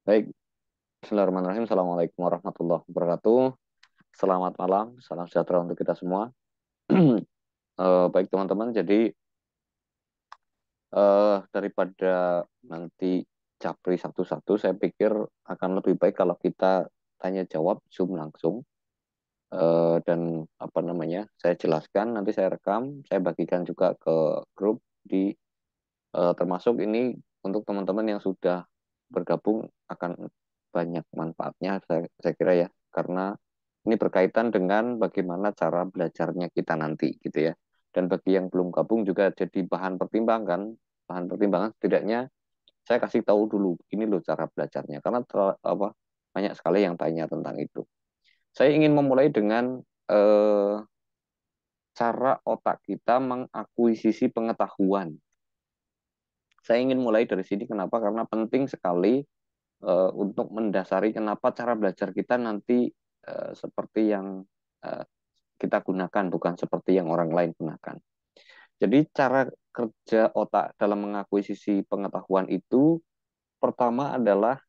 Baik, Bismillahirrahmanirrahim. Assalamualaikum warahmatullahi wabarakatuh. Selamat malam, salam sejahtera untuk kita semua. Baik teman-teman, jadi daripada nanti capri satu-satu, saya pikir akan lebih baik kalau kita tanya jawab Zoom langsung. Dan apa namanya, saya jelaskan, nanti saya rekam, saya bagikan juga ke grup di termasuk ini untuk teman-teman yang sudah bergabung akan banyak manfaatnya saya kira ya karena ini berkaitan dengan bagaimana cara belajarnya kita nanti gitu ya. Dan bagi yang belum gabung juga jadi bahan pertimbangan setidaknya saya kasih tahu dulu ini loh cara belajarnya karena banyak sekali yang tanya tentang itu. Saya ingin memulai dengan cara otak kita mengakuisisi pengetahuan. Saya ingin mulai dari sini. Kenapa? Karena penting sekali untuk mendasari kenapa cara belajar kita nanti seperti yang eh, kita gunakan, bukan seperti yang orang lain gunakan. Jadi cara kerja otak dalam mengakuisisi pengetahuan itu pertama adalah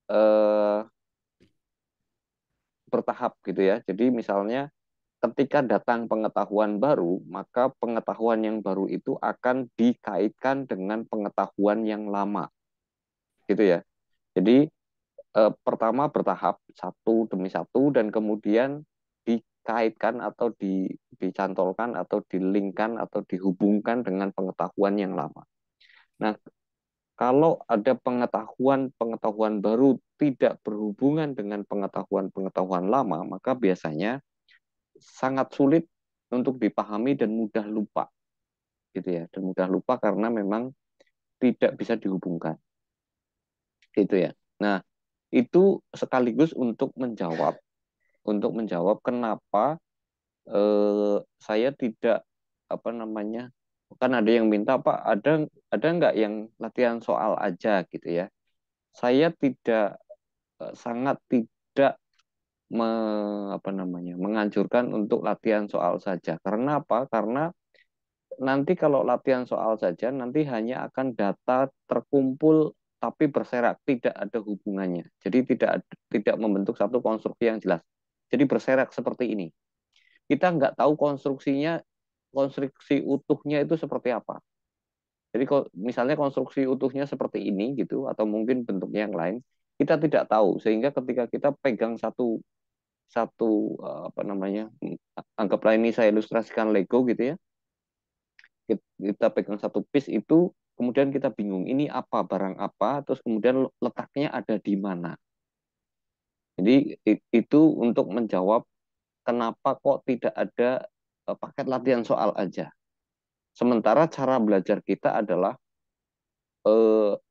eh, bertahap gitu ya. Jadi misalnya ketika datang pengetahuan baru, maka pengetahuan yang baru itu akan dikaitkan dengan pengetahuan yang lama gitu ya. Jadi pertama bertahap satu demi satu dan kemudian dikaitkan atau dicantolkan atau dilinkkan atau dihubungkan dengan pengetahuan yang lama. Nah, kalau ada pengetahuan baru tidak berhubungan dengan pengetahuan lama, maka biasanya sangat sulit untuk dipahami dan mudah lupa gitu ya. Dan mudah lupa karena memang tidak bisa dihubungkan gitu ya. Nah, itu sekaligus untuk menjawab kenapa saya tidak apa namanya, kan ada yang minta Pak, ada nggak yang latihan soal aja gitu ya. Saya tidak sangat tidak apa namanya menganjurkan untuk latihan soal saja. Karena apa? Karena nanti kalau latihan soal saja nanti hanya akan data terkumpul tapi berserak, tidak ada hubungannya. Jadi tidak membentuk satu konstruksi yang jelas. Jadi berserak seperti ini. Kita nggak tahu konstruksi utuhnya itu seperti apa. Jadi kalau misalnya konstruksi utuhnya seperti ini gitu, atau mungkin bentuknya yang lain, kita tidak tahu. Sehingga ketika kita pegang satu satu apa namanya, anggaplah ini saya ilustrasikan Lego gitu ya, kita pegang satu piece itu, kemudian kita bingung ini apa barang apa, terus kemudian letaknya ada di mana. Jadi itu untuk menjawab kenapa kok tidak ada paket latihan soal aja. Sementara cara belajar kita adalah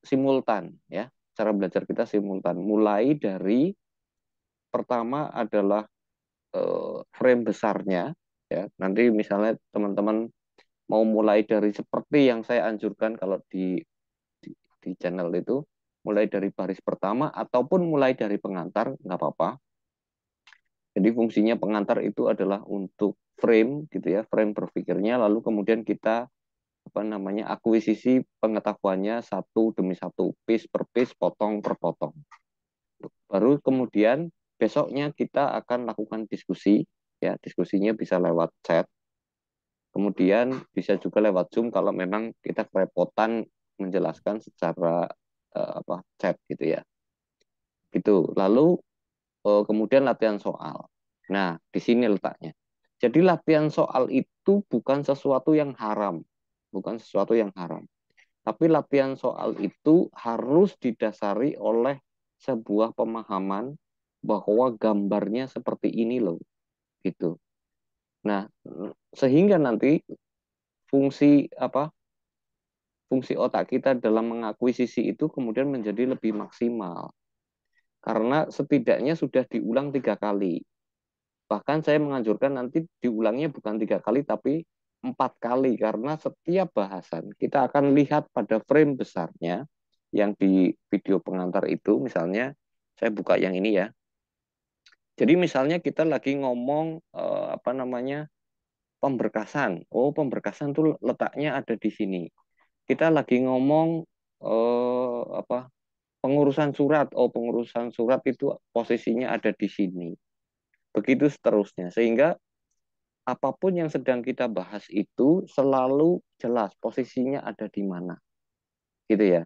simultan ya. Cara belajar kita simultan. Mulai dari pertama adalah frame besarnya ya. Nanti misalnya teman-teman mau mulai dari seperti yang saya anjurkan kalau di channel itu, mulai dari baris pertama ataupun mulai dari pengantar nggak apa-apa. Jadi fungsinya pengantar itu adalah untuk frame gitu ya, frame berpikirnya, lalu kemudian kita apa namanya akuisisi pengetahuannya satu demi satu, piece per piece, potong per potong. Baru kemudian besoknya kita akan lakukan diskusi, ya diskusinya bisa lewat chat, kemudian bisa juga lewat Zoom kalau memang kita kerepotan menjelaskan secara chat gitu ya. Gitu. Lalu kemudian latihan soal. Nah, di sini letaknya. Jadi latihan soal itu bukan sesuatu yang haram, bukan sesuatu yang haram. Tapi latihan soal itu harus didasari oleh sebuah pemahaman bahwa gambarnya seperti ini loh, gitu. Nah, sehingga nanti fungsi apa? Fungsi otak kita dalam mengakuisisi itu kemudian menjadi lebih maksimal. Karena setidaknya sudah diulang 3 kali. Bahkan saya menganjurkan nanti diulangnya bukan 3 kali, tapi 4 kali. Karena setiap bahasan kita akan lihat pada frame besarnya yang di video pengantar itu. Misalnya, saya buka yang ini ya. Jadi misalnya kita lagi ngomong apa namanya pemberkasan. Oh, pemberkasan tuh letaknya ada di sini. Kita lagi ngomong apa pengurusan surat, oh pengurusan surat itu posisinya ada di sini. Begitu seterusnya. Sehingga apapun yang sedang kita bahas itu selalu jelas posisinya ada di mana. Gitu ya.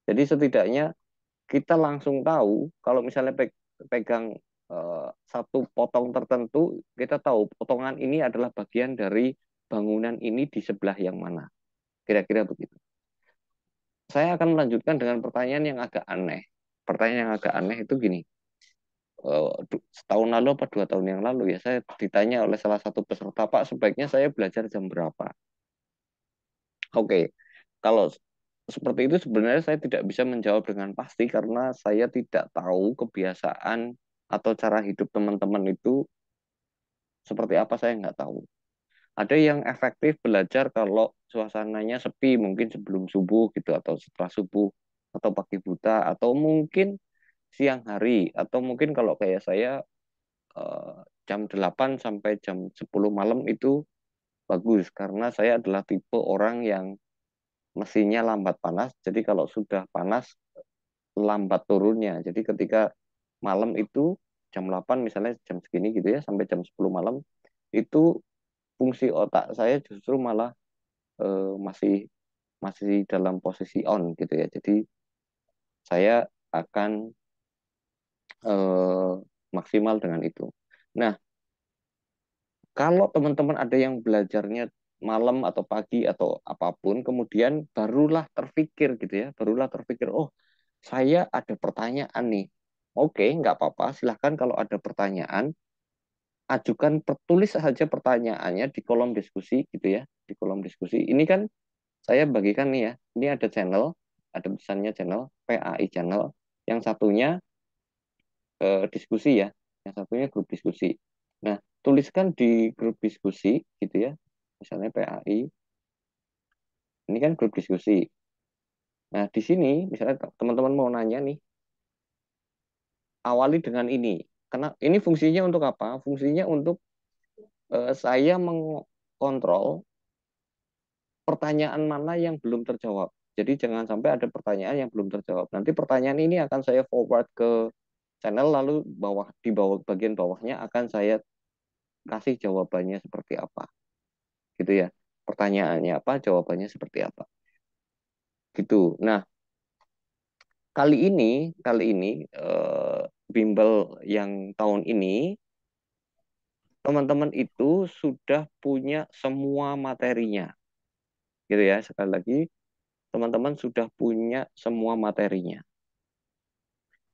Jadi setidaknya kita langsung tahu kalau misalnya pegang satu potong tertentu, kita tahu potongan ini adalah bagian dari bangunan ini di sebelah yang mana. Kira-kira begitu. Saya akan melanjutkan dengan pertanyaan yang agak aneh. Pertanyaan yang agak aneh itu gini, setahun lalu apa 2 tahun yang lalu ya, saya ditanya oleh salah satu peserta, Pak, sebaiknya saya belajar jam berapa? Oke, kalau seperti itu sebenarnya saya tidak bisa menjawab dengan pasti karena saya tidak tahu kebiasaan atau cara hidup teman-teman itu seperti apa, saya nggak tahu. Ada yang efektif belajar kalau suasananya sepi, mungkin sebelum subuh gitu, atau setelah subuh, atau pagi buta, atau mungkin siang hari, atau mungkin kalau kayak saya eh, jam 8 sampai jam 10 malam itu bagus, karena saya adalah tipe orang yang mesinnya lambat panas, jadi kalau sudah panas lambat turunnya. Jadi ketika malam itu jam 8 misalnya jam segini gitu ya sampai jam 10 malam itu fungsi otak saya justru malah masih masih dalam posisi on gitu ya. Jadi saya akan eh, maksimal dengan itu. Nah, kalau teman-teman ada yang belajarnya malam atau pagi atau apapun, kemudian barulah terpikir gitu ya, barulah terpikir, oh saya ada pertanyaan nih. Oke, nggak apa-apa. Silahkan kalau ada pertanyaan, ajukan, tulis saja pertanyaannya di kolom diskusi gitu ya, di kolom diskusi. Ini kan saya bagikan nih ya, ini ada channel, ada tulisannya channel, PAI channel. Yang satunya diskusi ya, yang satunya grup diskusi. Nah, tuliskan di grup diskusi gitu ya, misalnya PAI, ini kan grup diskusi. Nah, di sini misalnya teman-teman mau nanya nih, awali dengan ini. Karena ini fungsinya untuk apa? Fungsinya untuk saya mengkontrol pertanyaan mana yang belum terjawab. Jadi jangan sampai ada pertanyaan yang belum terjawab. Nanti pertanyaan ini akan saya forward ke channel, lalu di bawah bagian bawahnya akan saya kasih jawabannya seperti apa. Gitu ya. Pertanyaannya apa, jawabannya seperti apa. Gitu. Nah, kali ini bimbel yang tahun ini teman-teman itu sudah punya semua materinya. Gitu ya. Sekali lagi, teman-teman sudah punya semua materinya.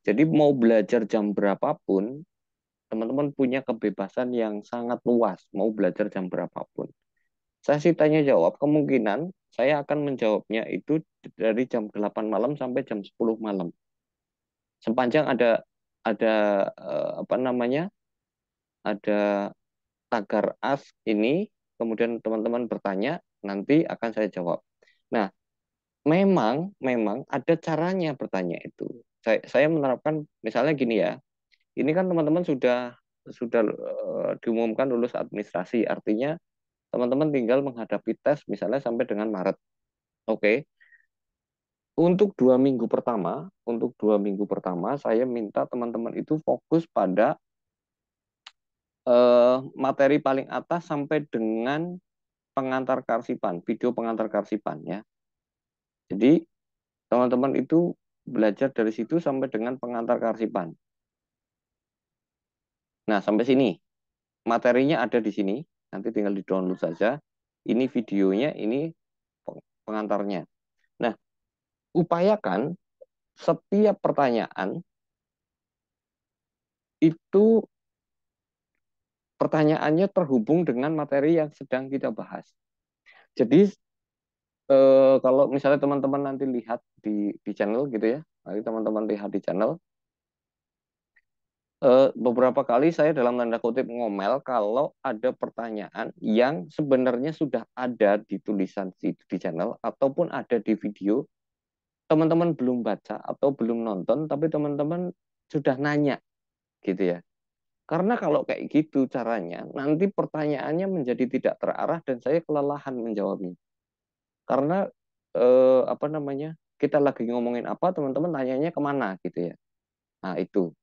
Jadi mau belajar jam berapapun, teman-teman punya kebebasan yang sangat luas, mau belajar jam berapapun. Saya sih tanya jawab, kemungkinan saya akan menjawabnya itu dari jam 8 malam sampai jam 10 malam. Sepanjang ada apa namanya? Ada tagar as ini, kemudian teman-teman bertanya, nanti akan saya jawab. Nah, memang ada caranya bertanya itu. Saya menerapkan misalnya gini ya. Ini kan teman-teman sudah diumumkan lulus administrasi, artinya teman-teman tinggal menghadapi tes misalnya sampai dengan Maret. Oke, untuk 2 minggu pertama, saya minta teman-teman itu fokus pada materi paling atas sampai dengan pengantar karsipan, video pengantar karsipan ya. Jadi teman-teman itu belajar dari situ sampai dengan pengantar karsipan. Nah, sampai sini materinya ada di sini, nanti tinggal di-download saja. Ini videonya, ini pengantarnya. Nah, upayakan setiap pertanyaan itu pertanyaannya terhubung dengan materi yang sedang kita bahas. Jadi kalau misalnya teman-teman nanti lihat di channel gitu ya, nanti teman-teman lihat di channel, beberapa kali saya dalam tanda kutip ngomel kalau ada pertanyaan yang sebenarnya sudah ada di tulisan di channel ataupun ada di video, teman-teman belum baca atau belum nonton, tapi teman-teman sudah nanya gitu ya. Karena kalau kayak gitu caranya, nanti pertanyaannya menjadi tidak terarah dan saya kelelahan menjawabnya. Karena apa namanya? kita lagi ngomongin apa, teman-teman tanyanya kemana gitu ya. Nah, itu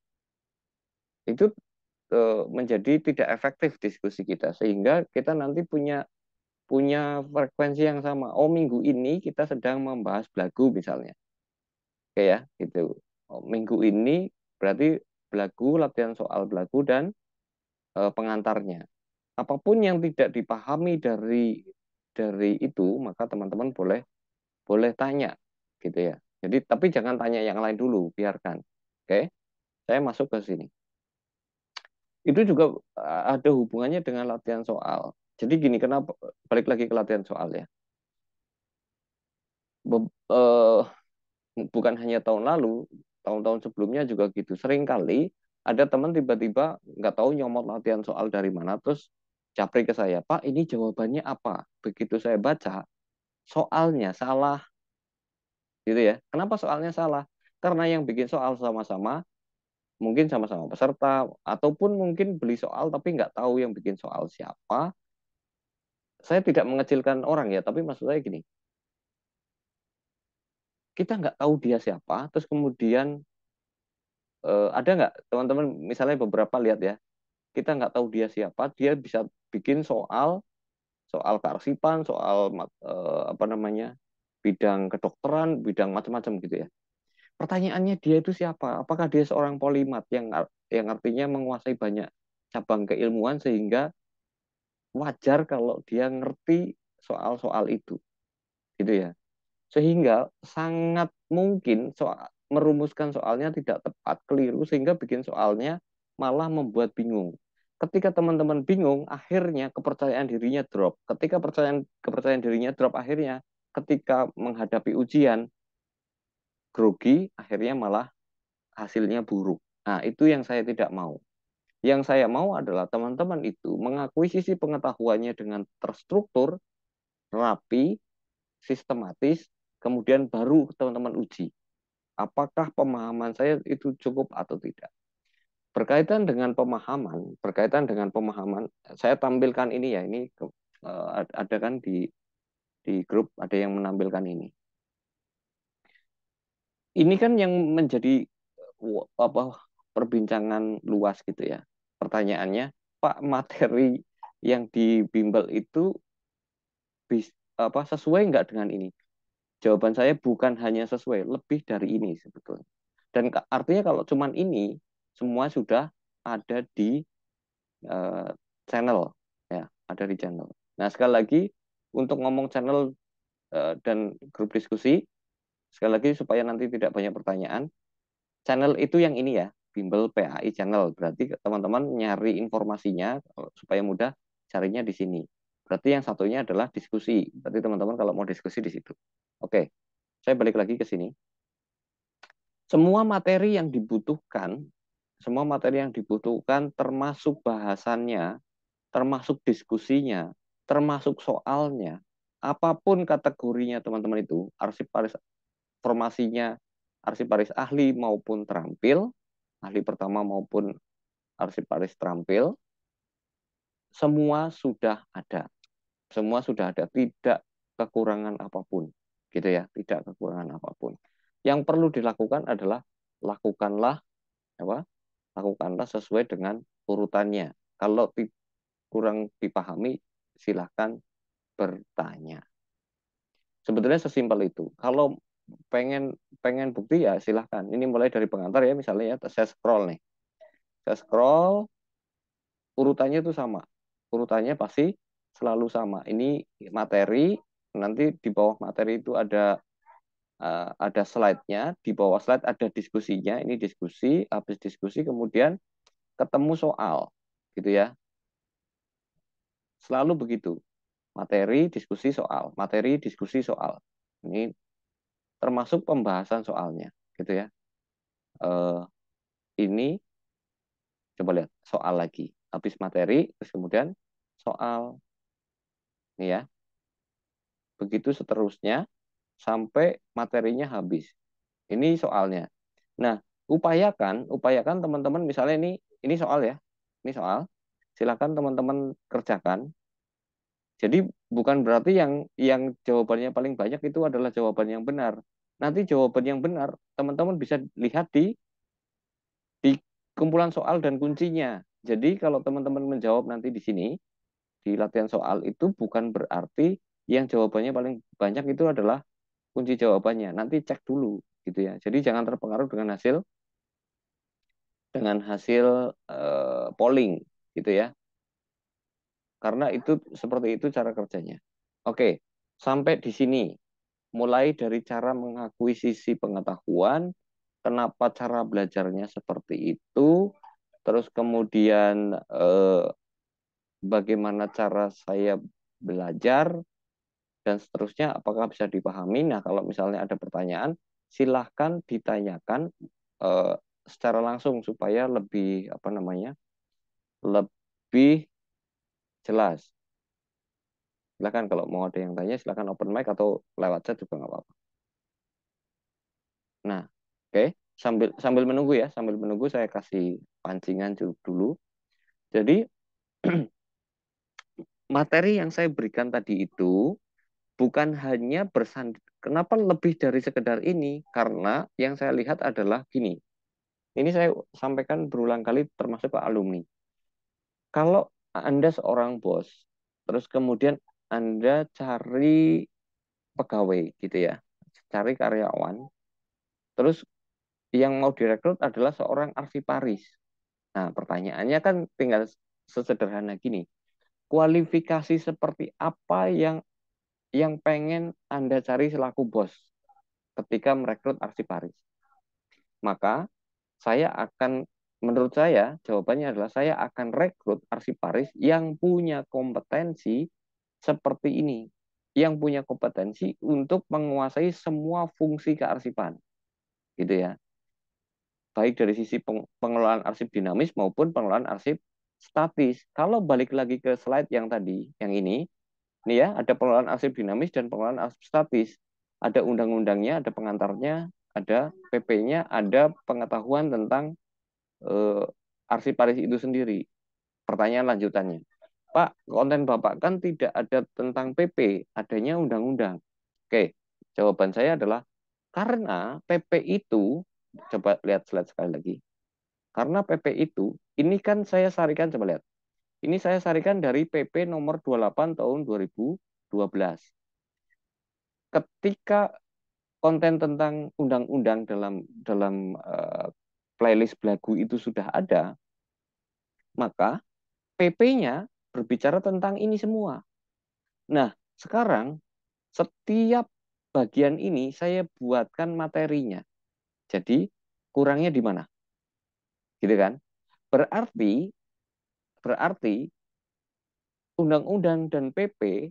menjadi tidak efektif diskusi kita, sehingga kita nanti punya punya frekuensi yang sama. Oh, minggu ini kita sedang membahas belagu misalnya. Oke ya, gitu. Oh, minggu ini berarti belagu, latihan soal belagu dan pengantarnya. Apapun yang tidak dipahami dari itu, maka teman-teman boleh boleh tanya gitu ya. Jadi tapi jangan tanya yang lain dulu, biarkan. Oke, saya masuk ke sini. Itu juga ada hubungannya dengan latihan soal. Jadi gini, kenapa balik lagi ke latihan soal ya. Be- eh, Bukan hanya tahun lalu, tahun-tahun sebelumnya juga gitu. Sering kali ada teman tiba-tiba nggak tahu nyomot latihan soal dari mana, terus japri ke saya, Pak, ini jawabannya apa? Begitu saya baca, soalnya salah, gitu ya. Kenapa soalnya salah? Karena yang bikin soal sama-sama, mungkin sama-sama peserta, ataupun mungkin beli soal tapi nggak tahu yang bikin soal siapa. Saya tidak mengecilkan orang ya, tapi maksud saya gini, kita nggak tahu dia siapa, terus kemudian ada nggak teman-teman misalnya beberapa lihat ya, kita nggak tahu dia siapa, dia bisa bikin soal soal kearsipan, soal apa namanya bidang kedokteran, bidang macam-macam gitu ya. Pertanyaannya dia itu siapa? Apakah dia seorang polimat yang artinya menguasai banyak cabang keilmuan sehingga wajar kalau dia ngerti soal-soal itu, gitu ya. Sehingga sangat mungkin merumuskan soalnya tidak tepat, keliru, sehingga bikin soalnya malah membuat bingung. Ketika teman-teman bingung, akhirnya kepercayaan dirinya drop. Ketika kepercayaan dirinya drop, akhirnya ketika menghadapi ujian, grogi, akhirnya malah hasilnya buruk. Nah, itu yang saya tidak mau. Yang saya mau adalah teman-teman itu mengakui sisi pengetahuannya dengan terstruktur, rapi, sistematis, kemudian baru teman-teman uji. Apakah pemahaman saya itu cukup atau tidak? Berkaitan dengan pemahaman, saya tampilkan ini ya, ini ada kan di grup ada yang menampilkan ini. Ini kan yang menjadi apa perbincangan luas gitu ya. Pertanyaannya, Pak, materi yang di bimbel itu sesuai nggak dengan ini? Jawaban saya bukan hanya sesuai, lebih dari ini sebetulnya. Dan artinya kalau cuman ini, semua sudah ada di uh, channel, ya, ada di channel. Nah, sekali lagi, untuk ngomong channel dan grup diskusi, sekali lagi supaya nanti tidak banyak pertanyaan, channel itu yang ini ya, Bimbel PAI channel. Berarti teman-teman nyari informasinya supaya mudah carinya di sini. Berarti yang satunya adalah diskusi. Berarti teman-teman kalau mau diskusi di situ. Oke, saya balik lagi ke sini. Semua materi yang dibutuhkan, semua materi yang dibutuhkan termasuk bahasannya, termasuk diskusinya, termasuk soalnya, apapun kategorinya teman-teman itu, arsiparis formasinya, arsiparis ahli maupun terampil, ahli pertama maupun arsiparis terampil, semua sudah ada. Semua sudah ada, tidak kekurangan apapun. Gitu ya, tidak kekurangan apapun. Yang perlu dilakukan adalah lakukanlah apa? Lakukanlah sesuai dengan urutannya. Kalau kurang dipahami, silahkan bertanya. Sebetulnya sesimpel itu. Kalau pengen pengen bukti ya silahkan. Ini mulai dari pengantar ya, misalnya ya, saya scroll nih. Saya scroll, urutannya itu sama. Urutannya pasti selalu sama. Ini materi, nanti di bawah materi itu ada slide-nya, di bawah slide ada diskusinya. Ini diskusi, habis diskusi kemudian ketemu soal, gitu ya. Selalu begitu. Materi, diskusi, soal. Materi, diskusi, soal. Ini termasuk pembahasan soalnya, gitu ya. Eh, ini coba lihat soal lagi. Habis materi, terus kemudian soal. Ini ya. Begitu seterusnya sampai materinya habis. Ini soalnya. Nah, upayakan teman-teman misalnya ini soal ya. Ini soal. Silakan teman-teman kerjakan. Jadi bukan berarti yang jawabannya paling banyak itu adalah jawaban yang benar. nanti jawaban yang benar teman-teman bisa lihat di kumpulan soal dan kuncinya. Jadi kalau teman-teman menjawab nanti di sini di latihan soal itu bukan berarti yang jawabannya paling banyak itu adalah kunci jawabannya. Nanti cek dulu gitu ya. Jadi jangan terpengaruh dengan hasil polling gitu ya. Karena itu seperti itu cara kerjanya. Oke, sampai di sini. Mulai dari cara mengakuisisi pengetahuan, kenapa cara belajarnya seperti itu, terus kemudian bagaimana cara saya belajar, dan seterusnya, apakah bisa dipahami. Nah, kalau misalnya ada pertanyaan, silahkan ditanyakan eh, secara langsung supaya lebih, apa namanya, lebih jelas. Silahkan kalau mau ada yang tanya, silahkan open mic atau lewat chat juga nggak apa-apa. Nah, oke, sambil sambil menunggu ya, sambil menunggu saya kasih pancingan dulu. Jadi materi yang saya berikan tadi itu bukan hanya bersandar. Kenapa lebih dari sekedar ini? Karena yang saya lihat adalah gini. Ini saya sampaikan berulang kali termasuk ke alumni. Kalau Anda seorang bos, terus kemudian Anda cari pegawai gitu ya, cari karyawan, terus yang mau direkrut adalah seorang arsiparis. Nah, pertanyaannya kan tinggal sesederhana gini. Kualifikasi seperti apa yang pengen Anda cari selaku bos ketika merekrut arsiparis? Maka saya akan, menurut saya, jawabannya adalah saya akan rekrut arsiparis yang punya kompetensi seperti ini. Yang punya kompetensi untuk menguasai semua fungsi kearsipan. Gitu ya. Baik dari sisi pengelolaan arsip dinamis maupun pengelolaan arsip statis. Kalau balik lagi ke slide yang tadi, yang ini ya, ada pengelolaan arsip dinamis dan pengelolaan arsip statis. Ada undang-undangnya, ada pengantarnya, ada PP-nya, ada pengetahuan tentang eh, arsiparis itu sendiri. Pertanyaan lanjutannya, Pak, konten Bapak kan tidak ada tentang PP, adanya undang-undang. Oke, jawaban saya adalah karena PP itu, coba lihat slide sekali lagi. Karena PP itu, ini kan saya sarikan, coba lihat. Ini saya sarikan dari PP nomor 28 tahun 2012. Ketika konten tentang undang-undang dalam dalam playlist Belagu itu sudah ada, maka PP-nya berbicara tentang ini semua. Nah, sekarang setiap bagian ini saya buatkan materinya. Jadi kurangnya di mana? Gitu kan? Berarti berarti undang-undang dan PP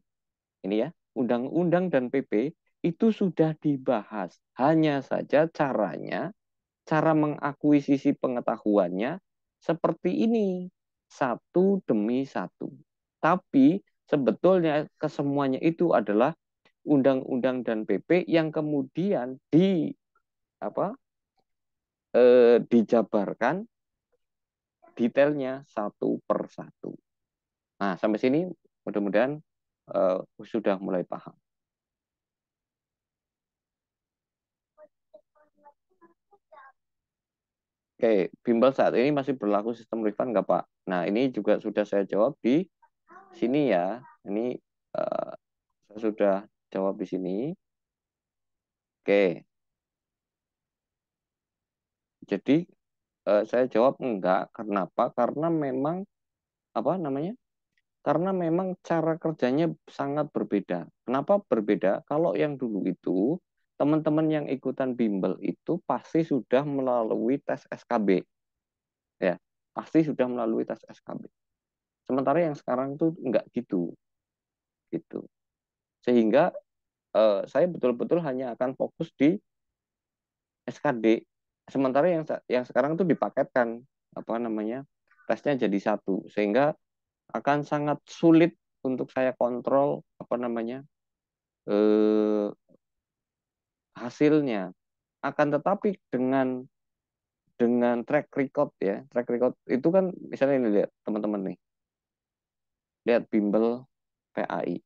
ini ya, undang-undang dan PP itu sudah dibahas. Hanya saja caranya, cara mengakuisisi pengetahuannya seperti ini, satu demi satu. Tapi sebetulnya kesemuanya itu adalah undang-undang dan PP yang kemudian apa dijabarkan detailnya satu per satu. Nah, sampai sini mudah-mudahan sudah mulai paham. Oke, bimbel saat ini masih berlaku sistem refund nggak Pak? Nah, ini juga sudah saya jawab di sini ya. Ini saya sudah jawab di sini. Oke, jadi saya jawab enggak. Kenapa? Karena memang apa namanya? Karena memang cara kerjanya sangat berbeda. Kenapa berbeda? Kalau yang dulu itu teman-teman yang ikutan bimbel itu pasti sudah melalui tes SKB, ya, pasti sudah melalui tes SKB. Sementara yang sekarang tuh enggak gitu, gitu. Sehingga saya betul-betul hanya akan fokus di SKD. Sementara yang sekarang tuh dipaketkan apa namanya tesnya jadi satu, sehingga akan sangat sulit untuk saya kontrol apa namanya eh, hasilnya. Akan tetapi dengan track record ya, track record itu kan misalnya ini lihat teman-teman nih, lihat bimbel PAI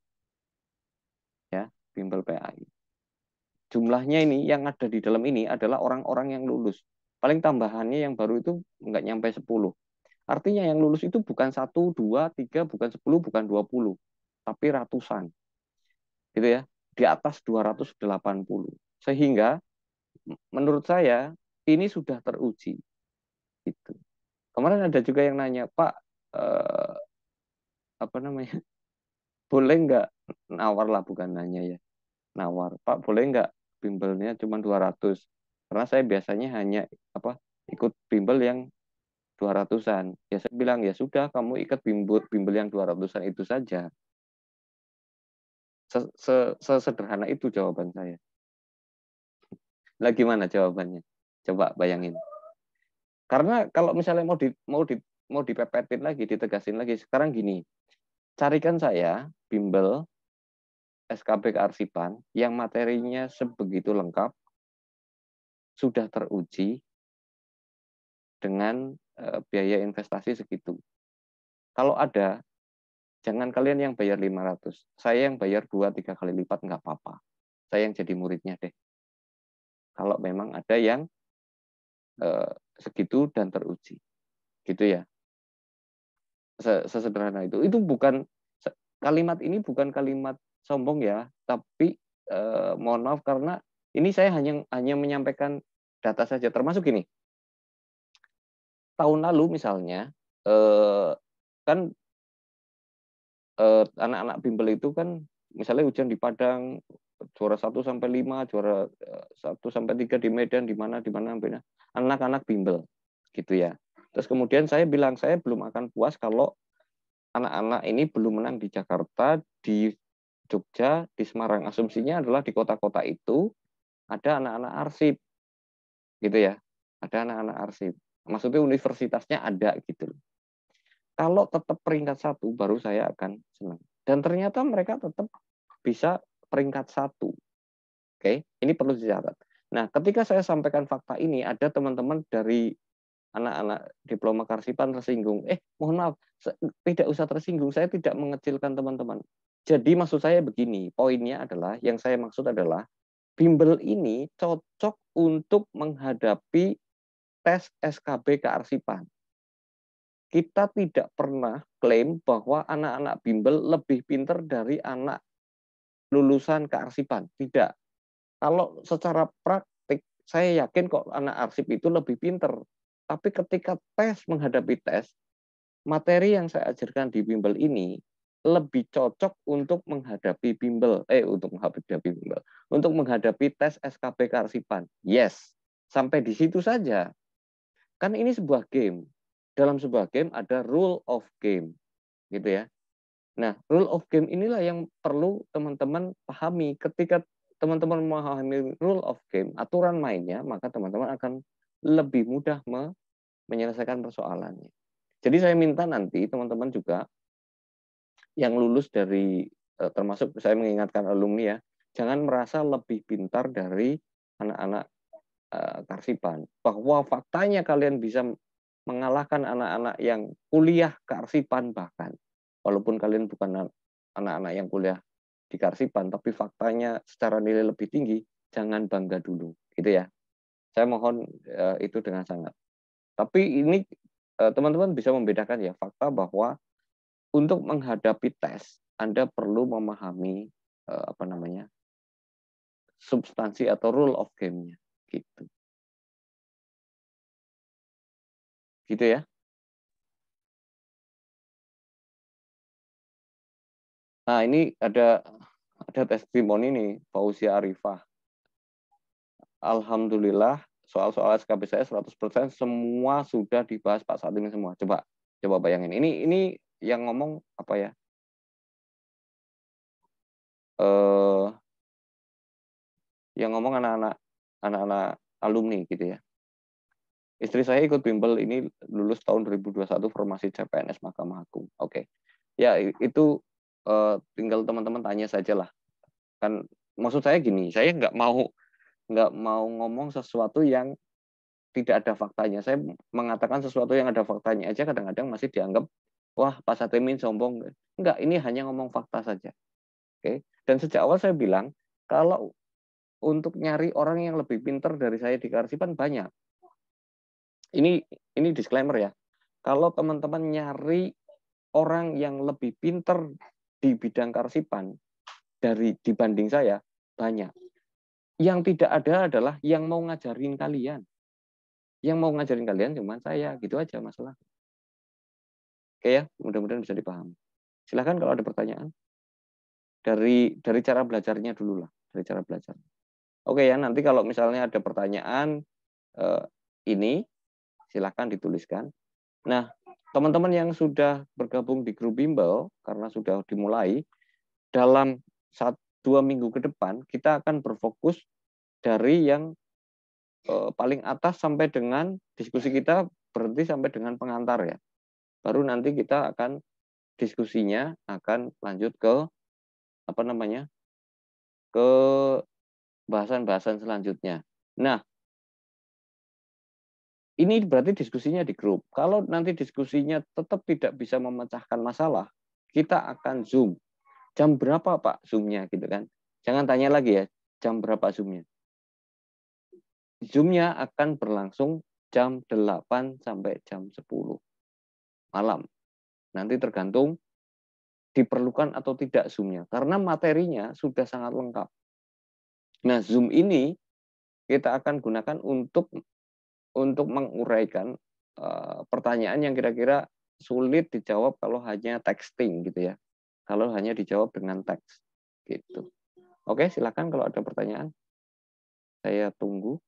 ya, bimbel PAI. jumlahnya ini yang ada di dalam ini adalah orang-orang yang lulus. Paling tambahannya yang baru itu nggak nyampe 10. Artinya yang lulus itu bukan 1, 2, 3, bukan 10, bukan 20, tapi ratusan. Gitu ya. Di atas 280. Sehingga menurut saya ini sudah teruji. Gitu. Kemarin ada juga yang nanya, Pak, apa namanya, boleh nggak nawar lah, bukan nanya ya, nawar, Pak boleh nggak bimbelnya cuma 200, karena saya biasanya hanya apa ikut bimbel yang 200-an. Ya saya bilang, ya sudah kamu ikut bimbel yang 200-an itu saja. Sesederhana itu jawaban saya. Lah gimana jawabannya? Coba bayangin. Karena kalau misalnya mau dipepetin lagi, ditegasin lagi, sekarang gini, carikan saya bimbel SKB kearsipan yang materinya sebegitu lengkap, sudah teruji dengan biaya investasi segitu. Kalau ada, jangan kalian yang bayar 500, saya yang bayar 2-3 kali lipat nggak apa-apa. Saya yang jadi muridnya deh. Kalau memang ada yang segitu dan teruji. Gitu ya. Sesederhana itu. Itu bukan, kalimat ini bukan kalimat sombong ya, tapi mohon maaf karena ini saya hanya menyampaikan data saja. Termasuk ini, tahun lalu misalnya kan anak-anak bimbel itu kan misalnya ujian di Padang juara 1 sampai 5, juara 1 sampai 3 di Medan, di mana anak-anak bimbel gitu ya. Terus kemudian saya bilang saya belum akan puas kalau anak-anak ini belum menang di Jakarta, di Jogja, di Semarang. Asumsinya adalah di kota-kota itu ada anak-anak arsip gitu ya. Ada anak-anak arsip. Maksudnya universitasnya ada gitu. Kalau tetap peringkat 1 baru saya akan senang. Dan ternyata mereka tetap bisa peringkat 1. Oke, ini perlu dicatat. Nah, ketika saya sampaikan fakta ini, ada teman-teman dari anak-anak diploma karsipan tersinggung. Mohon maaf, tidak usah tersinggung. Saya tidak mengecilkan teman-teman. Jadi maksud saya begini, poinnya adalah, yang saya maksud adalah, bimbel ini cocok untuk menghadapi tes SKB kearsipan. Kita tidak pernah klaim bahwa anak-anak bimbel lebih pinter dari anak lulusan kearsipan. Tidak. Kalau secara praktik, saya yakin kok anak arsip itu lebih pinter. Tapi ketika menghadapi tes, materi yang saya ajarkan di bimbel ini lebih cocok untuk menghadapi untuk menghadapi tes SKB kearsipan. Yes, sampai di situ saja. Kan ini sebuah game. Dalam sebuah game ada rule of game, gitu ya. Nah, rule of game inilah yang perlu teman-teman pahami. Ketika teman-teman memahami rule of game, aturan mainnya, maka teman-teman akan lebih mudah menyelesaikan persoalannya. Jadi saya minta nanti teman-teman juga yang lulus dari, termasuk saya mengingatkan alumni ya, jangan merasa lebih pintar dari anak-anak kearsipan. Bahwa faktanya kalian bisa mengalahkan anak-anak yang kuliah kearsipan bahkan. Walaupun kalian bukan anak-anak yang kuliah di kearsipan, tapi faktanya secara nilai lebih tinggi, jangan bangga dulu. Gitu ya. Saya mohon itu dengan sangat. Tapi ini teman-teman bisa membedakan ya fakta bahwa untuk menghadapi tes Anda perlu memahami apa namanya substansi atau rule of game-nya gitu. Gitu ya. Nah, ini ada testimoni nih, Fauzi Arifah. Alhamdulillah soal-soal SKB saya 100% semua sudah dibahas Pak Saat ini semua. Coba bayangin. Ini yang ngomong apa ya? Yang ngomong anak-anak alumni gitu ya. Istri saya ikut bimbel ini lulus tahun 2021 formasi CPNS Mahkamah Agung. Oke. Ya, itu tinggal teman-teman tanya saja lah. Kan maksud saya gini, saya nggak mau ngomong sesuatu yang tidak ada faktanya. Saya mengatakan sesuatu yang ada faktanya aja kadang-kadang masih dianggap wah Pak Satemin sombong. Enggak, ini hanya ngomong fakta saja. Oke. Dan sejak awal saya bilang kalau untuk nyari orang yang lebih pinter dari saya di kearsipan banyak. Ini disclaimer ya. Kalau teman-teman nyari orang yang lebih pinter di bidang kearsipan dibanding saya, banyak. Yang tidak ada adalah yang mau ngajarin kalian. Yang mau ngajarin kalian cuma saya, gitu aja masalah. Oke ya, mudah-mudahan bisa dipahami. Silahkan kalau ada pertanyaan. Dari cara belajarnya dulu lah, dari cara belajar. Oke ya, nanti kalau misalnya ada pertanyaan ini, silahkan dituliskan. Nah, teman-teman yang sudah bergabung di grup bimbel, karena sudah dimulai, dalam 1-2 minggu ke depan, kita akan berfokus dari yang paling atas sampai dengan diskusi kita berhenti sampai dengan pengantar ya. Baru nanti kita akan diskusinya akan lanjut ke ke bahasan-bahasan selanjutnya. Nah, ini berarti diskusinya di grup. Kalau nanti diskusinya tetap tidak bisa memecahkan masalah, kita akan Zoom. Jam berapa Pak Zoom-nya gitu kan? Jangan tanya lagi ya, jam berapa Zoom-nya. Zoom-nya akan berlangsung jam 8 sampai jam 10 malam. Nanti tergantung diperlukan atau tidak Zoom-nya. Karena materinya sudah sangat lengkap. Nah, Zoom ini kita akan gunakan untuk menguraikan pertanyaan yang kira-kira sulit dijawab kalau hanya texting gitu ya. Kalau hanya dijawab dengan teks gitu. Oke, silakan kalau ada pertanyaan. Saya tunggu.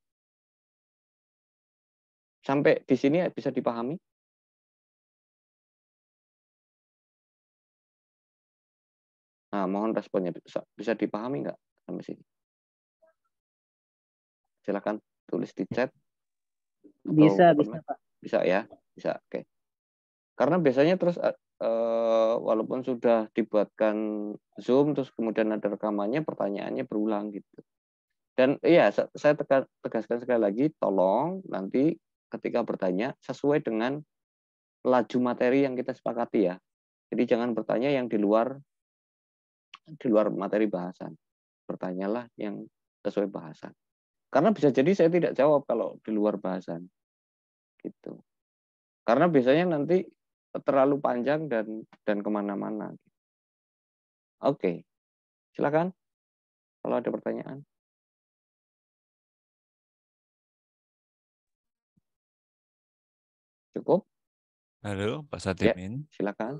Sampai di sini bisa dipahami? Nah, mohon responnya. Bisa dipahami nggak sampai sini? Silakan tulis di chat. Bisa, Pak. Bisa ya? Bisa, oke. Karena biasanya terus walaupun sudah dibuatkan Zoom, terus kemudian ada rekamannya, pertanyaannya berulang gitu. Dan iya, saya tegaskan sekali lagi, tolong nanti ketika bertanya sesuai dengan laju materi yang kita sepakati ya. Jadi jangan bertanya yang di luar materi bahasan. Bertanyalah yang sesuai bahasan. Karena bisa jadi saya tidak jawab kalau di luar bahasan. Gitu. Karena biasanya nanti terlalu panjang dan kemana-mana. Oke, silakan kalau ada pertanyaan. Cukup? Halo, Pak Ya, Satimin. silakan.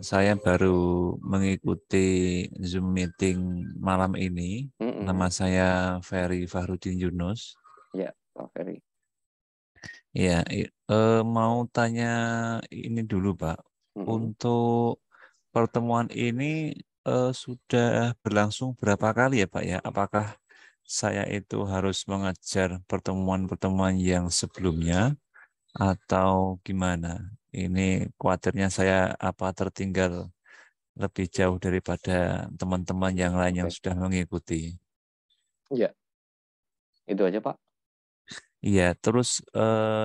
Saya baru mengikuti Zoom meeting malam ini. Nama saya Ferry Fahrudin Yunus. Ya, Pak Ferry. Ya, mau tanya ini dulu, Pak. Untuk pertemuan ini sudah berlangsung berapa kali ya, Pak ya? Apakah saya itu harus mengejar pertemuan-pertemuan yang sebelumnya atau gimana? Ini khawatirnya saya tertinggal lebih jauh daripada teman-teman yang lain yang sudah mengikuti. Iya, itu aja Pak. Iya, terus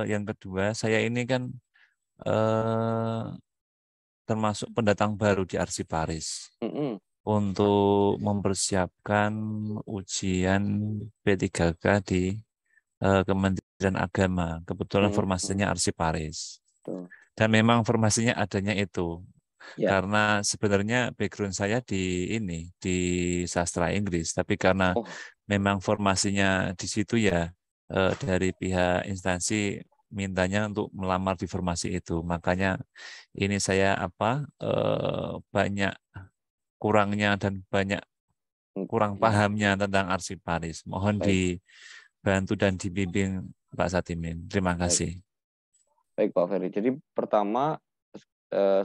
yang kedua, saya ini kan termasuk pendatang baru di Arsiparis untuk mempersiapkan ujian P3K di Kementerian Agama. Kebetulan formasinya Arsiparis. Dan memang formasinya adanya itu. Ya. Karena sebenarnya background saya di sastra Inggris, tapi karena memang formasinya di situ ya dari pihak instansi mintanya untuk melamar di formasi itu. Makanya ini saya banyak kurangnya dan banyak kurang pahamnya tentang Arsiparis. Mohon dibantu dan dibimbing Pak Satimin. Terima kasih. Baik Pak Ferry. Jadi pertama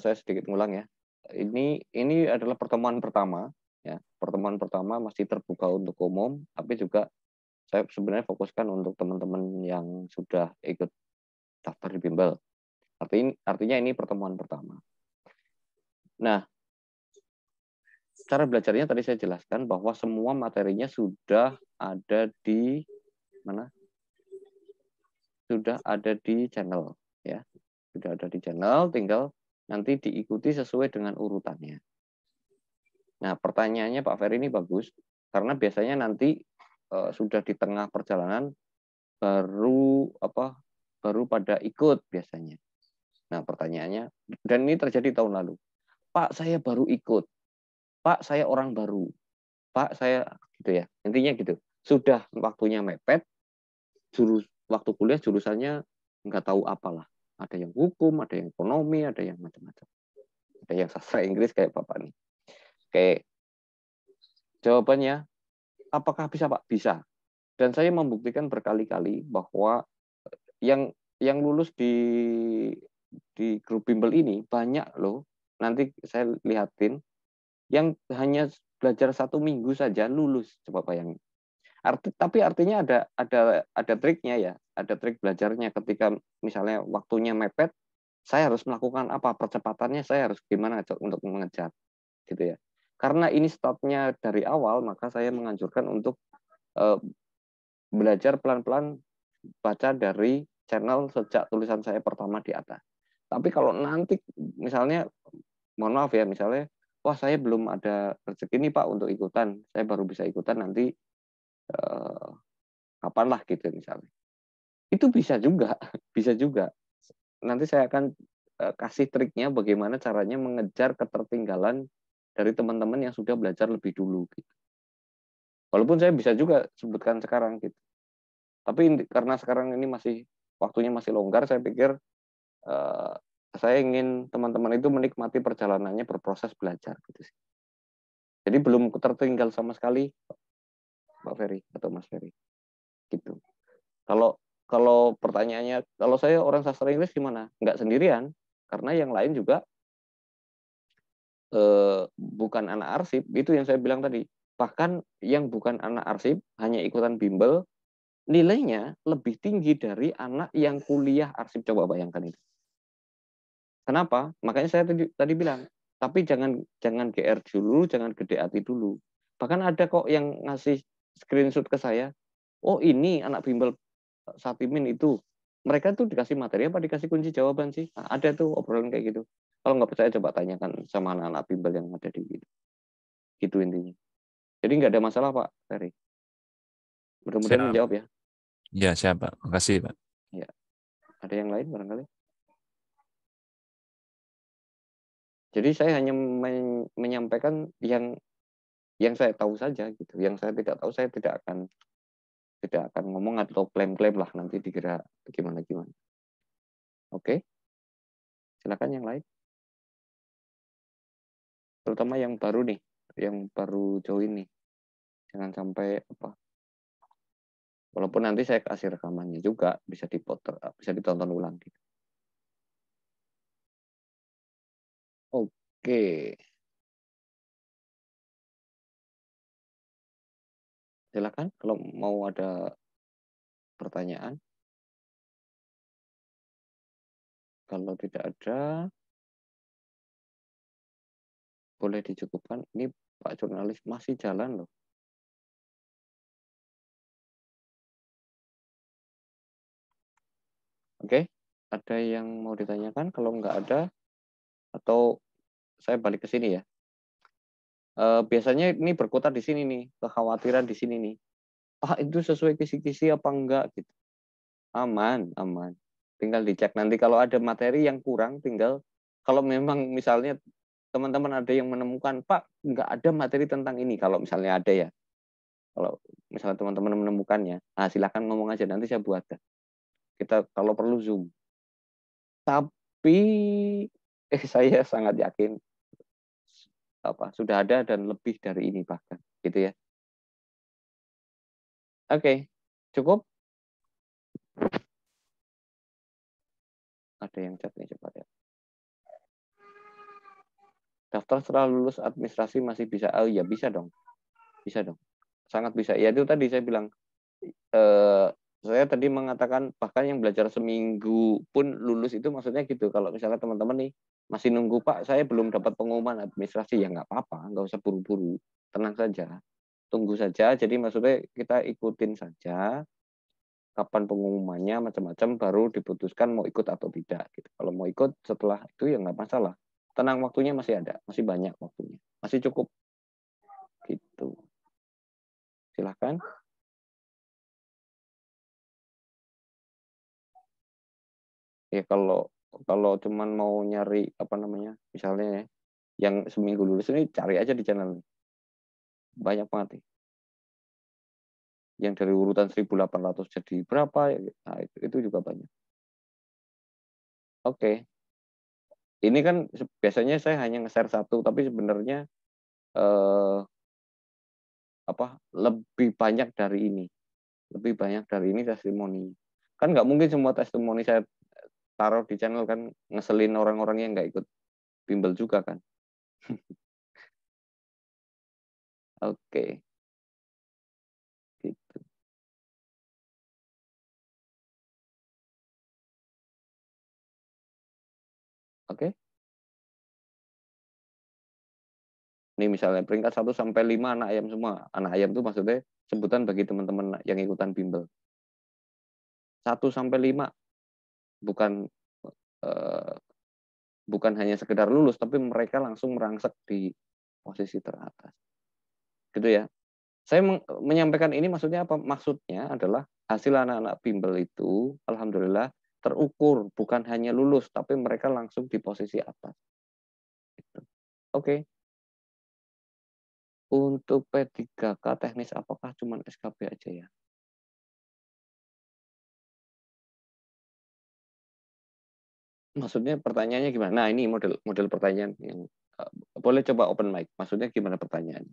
saya sedikit ngulang ya. Ini adalah pertemuan pertama ya. Pertemuan pertama masih terbuka untuk umum, tapi juga saya sebenarnya fokuskan untuk teman-teman yang sudah ikut daftar di bimbel. Artinya ini pertemuan pertama. Nah, cara belajarnya tadi saya jelaskan bahwa semua materinya sudah ada di mana? Sudah ada di channel ya. Sudah ada di channel, tinggal nanti diikuti sesuai dengan urutannya. Nah, pertanyaannya Pak Ferry ini bagus Karena biasanya nanti sudah di tengah perjalanan baru pada ikut biasanya. Nah, pertanyaannya, dan ini terjadi tahun lalu. Pak, saya baru ikut. Pak, saya orang baru. Pak, saya gitu ya. Intinya gitu. Sudah waktunya mepet, waktu kuliah jurusannya nggak tahu apalah. Ada yang hukum, ada yang ekonomi, ada yang macam-macam. Ada yang sastra Inggris kayak Bapak nih. Oke. Jawabannya, apakah bisa Pak? Bisa. Dan saya membuktikan berkali-kali bahwa yang lulus di grup bimbel ini banyak loh. Nanti saya lihatin yang hanya belajar 1 minggu saja lulus. Coba bayangin. Tapi artinya ada triknya ya, ada trik belajarnya. Ketika misalnya waktunya mepet, saya harus melakukan apa, percepatannya saya harus gimana untuk mengejar, gitu ya. Karena ini startnya dari awal, maka saya menganjurkan untuk belajar pelan-pelan baca dari channel sejak tulisan saya pertama di atas. Tapi kalau nanti misalnya, mohon maaf ya, misalnya, wah saya belum ada rezeki nih Pak untuk ikutan, saya baru bisa ikutan nanti kapan lah gitu misalnya. Itu bisa juga, bisa juga. Nanti saya akan kasih triknya bagaimana caranya mengejar ketertinggalan dari teman-teman yang sudah belajar lebih dulu. Gitu. Walaupun saya bisa juga sebutkan sekarang gitu. Tapi karena sekarang ini waktunya masih longgar, saya pikir saya ingin teman-teman itu menikmati perjalanannya berproses belajar gitu sih. Jadi belum tertinggal sama sekali, Mbak Ferry atau Mas Ferry. Gitu. Kalau pertanyaannya, kalau saya orang sastra Inggris gimana? Nggak sendirian, karena yang lain juga bukan anak arsip, itu yang saya bilang tadi. Bahkan yang bukan anak arsip, hanya ikutan bimbel, nilainya lebih tinggi dari anak yang kuliah arsip. Coba bayangkan itu. Kenapa? Makanya saya tadi bilang, tapi jangan GR dulu, jangan gede hati dulu. Bahkan ada kok yang ngasih screenshot ke saya, oh ini anak bimbel Satimin itu. Mereka tuh dikasih materi apa dikasih kunci jawaban sih? Nah, ada tuh obrolan kayak gitu. Kalau nggak percaya coba tanyakan sama anak-anak bimbel yang ada di gitu. Gitu intinya. Jadi nggak ada masalah Pak Ferry. Mudah-mudahan Siap. menjawab ya. Ya, siap Pak. Makasih Pak. Ya. Ada yang lain barangkali? Jadi saya hanya menyampaikan yang saya tahu saja gitu. Yang saya tidak tahu saya tidak akan ngomong atau klaim-klaim lah nanti dikira gimana-gimana. Oke. Silakan yang lain. Terutama yang baru nih, yang baru join nih. Jangan sampai apa. Walaupun nanti saya kasih rekamannya juga bisa ditonton ulang gitu. Oke. Silakan kalau mau ada pertanyaan. Kalau tidak ada, boleh dicukupkan. Ini Pak jurnalis masih jalan loh. Oke, ada yang mau ditanyakan? Kalau nggak ada, atau saya balik ke sini ya. Biasanya ini berkutat di sini nih, kekhawatiran di sini nih. Ah, itu sesuai kisi-kisi apa enggak gitu. Aman, aman. Tinggal dicek nanti kalau ada materi yang kurang, tinggal kalau memang misalnya teman-teman ada yang menemukan, Pak, nggak ada materi tentang ini. Kalau misalnya ada ya, kalau misalnya teman-teman menemukannya, nah silakan ngomong aja nanti saya buat. Kita kalau perlu Zoom. Tapi saya sangat yakin sudah ada dan lebih dari ini bahkan, gitu ya. Oke, cukup. Ada yang chat nih coba ya. Daftar setelah lulus administrasi masih bisa? Oh iya bisa dong, sangat bisa. Ya itu tadi saya bilang. Saya tadi mengatakan bahkan yang belajar seminggu pun lulus itu maksudnya gitu. Kalau misalnya teman-teman nih masih nunggu Pak, saya belum dapat pengumuman administrasi, ya nggak apa-apa, nggak usah buru-buru, tenang saja, tunggu saja. Jadi maksudnya kita ikutin saja kapan pengumumannya macam-macam baru diputuskan mau ikut atau tidak. Gitu. Kalau mau ikut setelah itu ya nggak masalah, tenang, waktunya masih ada, masih banyak waktunya, masih cukup gitu. Silahkan. Ya kalau cuman mau nyari apa namanya, misalnya ya, yang seminggu lulus ini cari aja di channel. Banyak banget nih. Yang dari urutan 1800 jadi berapa, nah, itu juga banyak. Oke. Ini kan biasanya saya hanya nge-share satu, tapi sebenarnya lebih banyak dari ini. Lebih banyak dari ini testimoni. Kan nggak mungkin semua testimoni saya taruh di channel, kan ngeselin orang-orang yang nggak ikut bimbel juga kan. Oke. Gitu. Oke. Ini misalnya peringkat 1 sampai 5 anak ayam semua. Anak ayam itu maksudnya sebutan bagi teman-teman yang ikutan bimbel. 1 sampai 5 bukan bukan hanya sekedar lulus, tapi mereka langsung merangsek di posisi teratas. Gitu ya. Saya menyampaikan ini maksudnya apa? Maksudnya adalah hasil anak-anak bimbel itu alhamdulillah terukur, bukan hanya lulus, tapi mereka langsung di posisi atas. Gitu. Oke. Untuk P3K teknis apakah cuma SKB aja ya? Maksudnya pertanyaannya gimana? Nah, ini model pertanyaan yang boleh coba open mic. Maksudnya gimana pertanyaannya?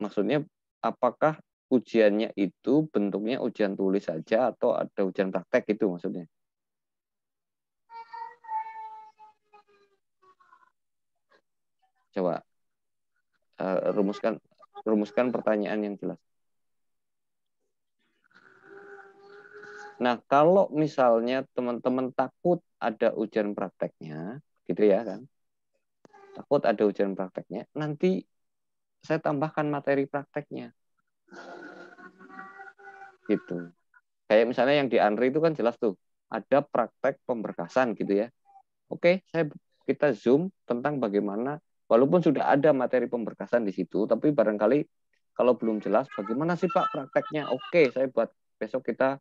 Maksudnya apakah ujiannya itu bentuknya ujian tulis saja atau ada ujian praktek itu maksudnya? Coba rumuskan pertanyaan yang jelas. Nah, kalau misalnya teman-teman takut ada ujian prakteknya, gitu ya kan? Takut ada ujian prakteknya, nanti saya tambahkan materi prakteknya. Gitu. Kayak misalnya yang di Andri itu kan jelas tuh, ada praktek pemberkasan gitu ya. Oke, kita zoom tentang bagaimana, walaupun sudah ada materi pemberkasan di situ, tapi barangkali kalau belum jelas, bagaimana sih Pak prakteknya? Oke, saya buat besok kita,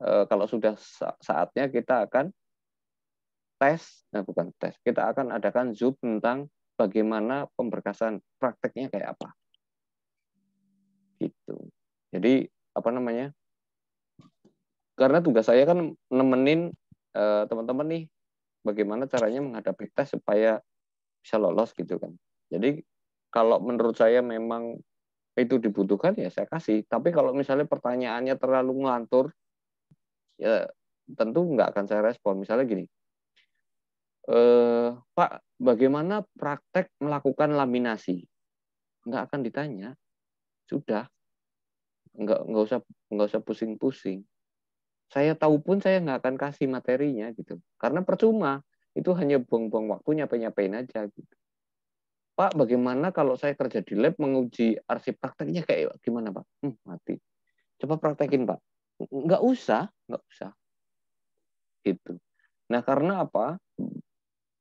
kalau sudah saatnya kita akan bukan tes, kita akan adakan zoom tentang bagaimana pemberkasan prakteknya kayak apa. Gitu. Jadi, apa namanya, karena tugas saya kan nemenin teman-teman nih, bagaimana caranya menghadapi tes supaya bisa lolos gitu kan. Jadi kalau menurut saya memang itu dibutuhkan ya saya kasih. Tapi kalau misalnya pertanyaannya terlalu ngelantur, ya tentu nggak akan saya respon. Misalnya gini, Pak, bagaimana praktek melakukan laminasi? Nggak akan ditanya. Sudah, nggak usah pusing-pusing. Saya tahu pun saya nggak akan kasih materinya gitu. Karena percuma, itu hanya buang-buang waktu nyapain aja gitu. Pak, bagaimana kalau saya kerja di lab menguji arsip prakteknya kayak gimana, Pak? Mati. Coba praktekin, Pak. Nggak usah. Gitu. Nah, karena apa?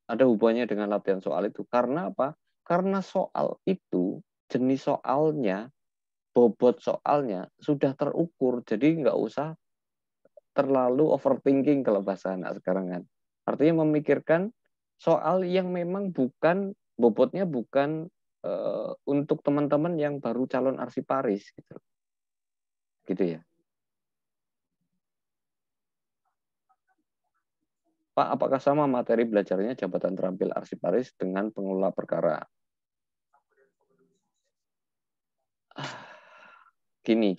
Ada hubungannya dengan latihan soal itu. Karena apa? Karena soal itu, jenis soalnya, bobot soalnya sudah terukur. Jadi nggak usah terlalu overthinking kalau bahasa anak sekarang kan. Artinya memikirkan soal yang memang bukan, bobotnya bukan untuk teman-teman yang baru calon arsiparis gitu. Gitu ya. Pak, apakah sama materi belajarnya jabatan terampil arsiparis dengan pengelola perkara? Gini.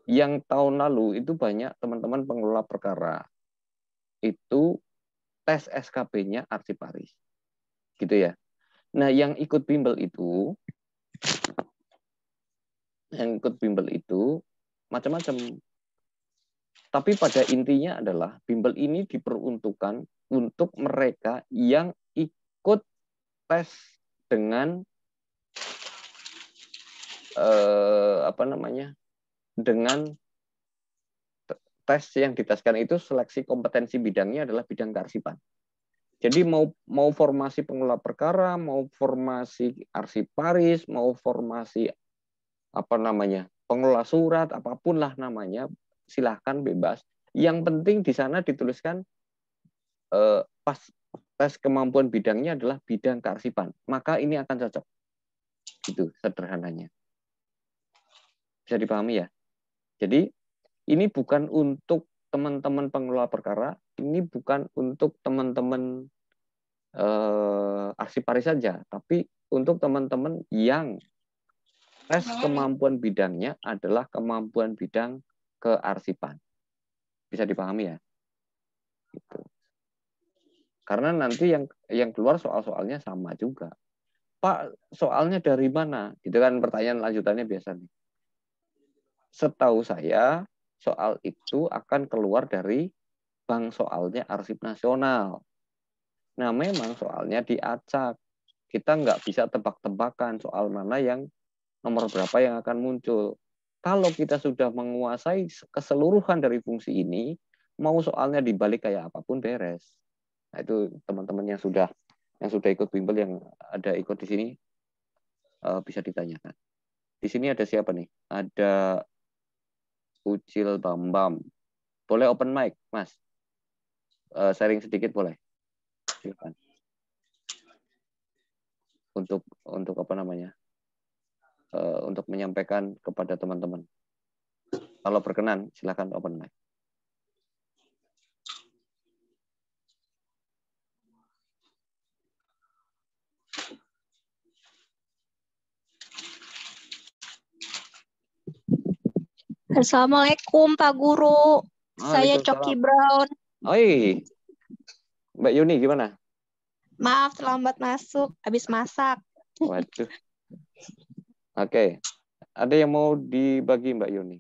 Yang tahun lalu itu banyak teman-teman pengelola perkara. Itu tes SKB-nya arsiparis. Gitu ya. Nah, yang ikut bimbel itu macam-macam. Tapi pada intinya adalah bimbel ini diperuntukkan untuk mereka yang ikut tes dengan dengan tes yang diteskan itu seleksi kompetensi bidangnya adalah bidang kearsipan. Jadi mau formasi pengelola perkara, mau formasi arsiparis, mau formasi apa namanya pengelola surat, apapun lah namanya, silahkan bebas. Yang penting di sana dituliskan pas tes kemampuan bidangnya adalah bidang kearsipan, maka ini akan cocok. Gitu sederhananya. Bisa dipahami ya? Jadi ini bukan untuk teman-teman pengelola perkara, ini bukan untuk teman-teman arsiparis saja, tapi untuk teman-teman yang tes kemampuan bidangnya adalah kemampuan bidang kearsipan. Bisa dipahami ya? Gitu. Karena nanti yang keluar soal-soalnya sama juga. Pak, soalnya dari mana? Gitu kan pertanyaan lanjutannya biasa nih. Setahu saya, soal itu akan keluar dari bank soalnya Arsip Nasional. Nah, memang soalnya diacak. Kita nggak bisa tebak-tebakan soal mana yang nomor berapa yang akan muncul. Kalau kita sudah menguasai keseluruhan dari fungsi ini, mau soalnya dibalik kayak apapun beres. Nah, itu teman-teman yang sudah ikut bimbel yang ada ikut di sini bisa ditanyakan. Di sini ada siapa nih? Ada Ucil Bambam. Boleh open mic, Mas? Sharing sedikit boleh? Silakan. Untuk apa namanya? Untuk menyampaikan kepada teman-teman. Kalau berkenan, silakan open mic. Assalamualaikum Pak Guru. Saya Coki Brown. Oi, Mbak Yuni gimana? Maaf terlambat masuk, habis masak. Waduh. Oke. Ada yang mau dibagi Mbak Yuni?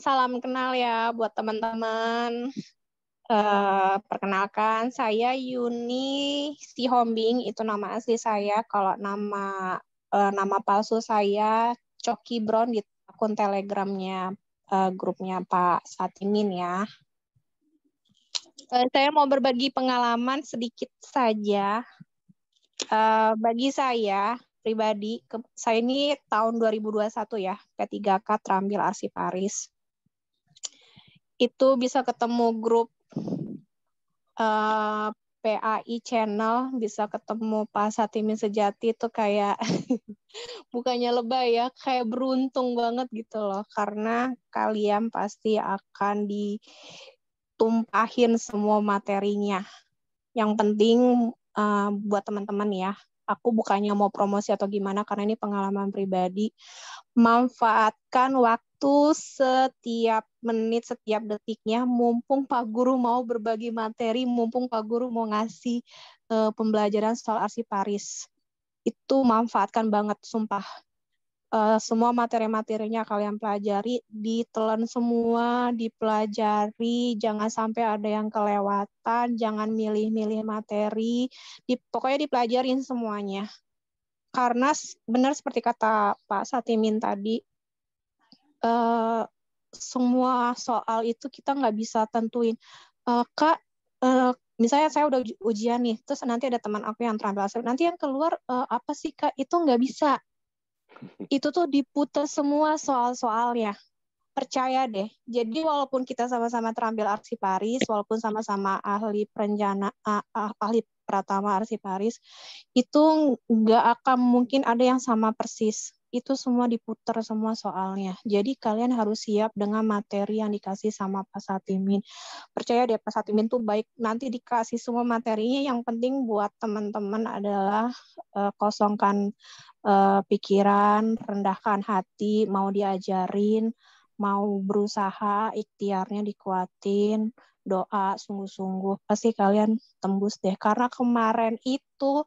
Salam kenal ya buat teman-teman. Perkenalkan, saya Yuni Sihombing, itu nama asli saya. Kalau nama palsu saya Coki Brown di akun Telegramnya grupnya Pak Satimin ya. Saya mau berbagi pengalaman sedikit saja. Bagi saya pribadi, saya ini tahun 2021 ya, P3K terambil arsiparis. Itu bisa ketemu grup PAI channel, bisa ketemu Pak Satimin Sejati, itu kayak bukannya lebay ya, kayak beruntung banget gitu loh, karena kalian pasti akan ditumpahin semua materinya. Yang penting buat teman-teman ya, aku bukannya mau promosi atau gimana, karena ini pengalaman pribadi. Manfaatkan waktu setiap menit, setiap detiknya, mumpung Pak Guru mau berbagi materi, mumpung Pak Guru mau ngasih pembelajaran soal arsiparis. Itu manfaatkan banget, sumpah. Semua materi-materinya kalian pelajari, ditelan semua, dipelajari, jangan sampai ada yang kelewatan, jangan milih-milih materi, pokoknya dipelajarin semuanya. Karena benar seperti kata Pak Satimin tadi, semua soal itu kita nggak bisa tentuin. Kak, misalnya saya udah ujian nih, terus nanti ada teman aku yang terampil, nanti yang keluar apa sih Kak? Itu nggak bisa. Itu tuh diputar semua soal-soalnya. Percaya deh. Jadi walaupun kita sama-sama terampil arsiparis, walaupun sama-sama ahli ahli pratama arsiparis, itu nggak akan mungkin ada yang sama persis. Itu semua diputar semua soalnya. Jadi kalian harus siap dengan materi yang dikasih sama Pak Satimin. Percaya deh, Pak Satimin tuh baik. Nanti dikasih semua materinya, yang penting buat teman-teman adalah kosongkan pikiran, rendahkan hati, mau diajarin, mau berusaha, ikhtiarnya dikuatin, doa sungguh-sungguh, pasti kalian tembus deh. Karena kemarin itu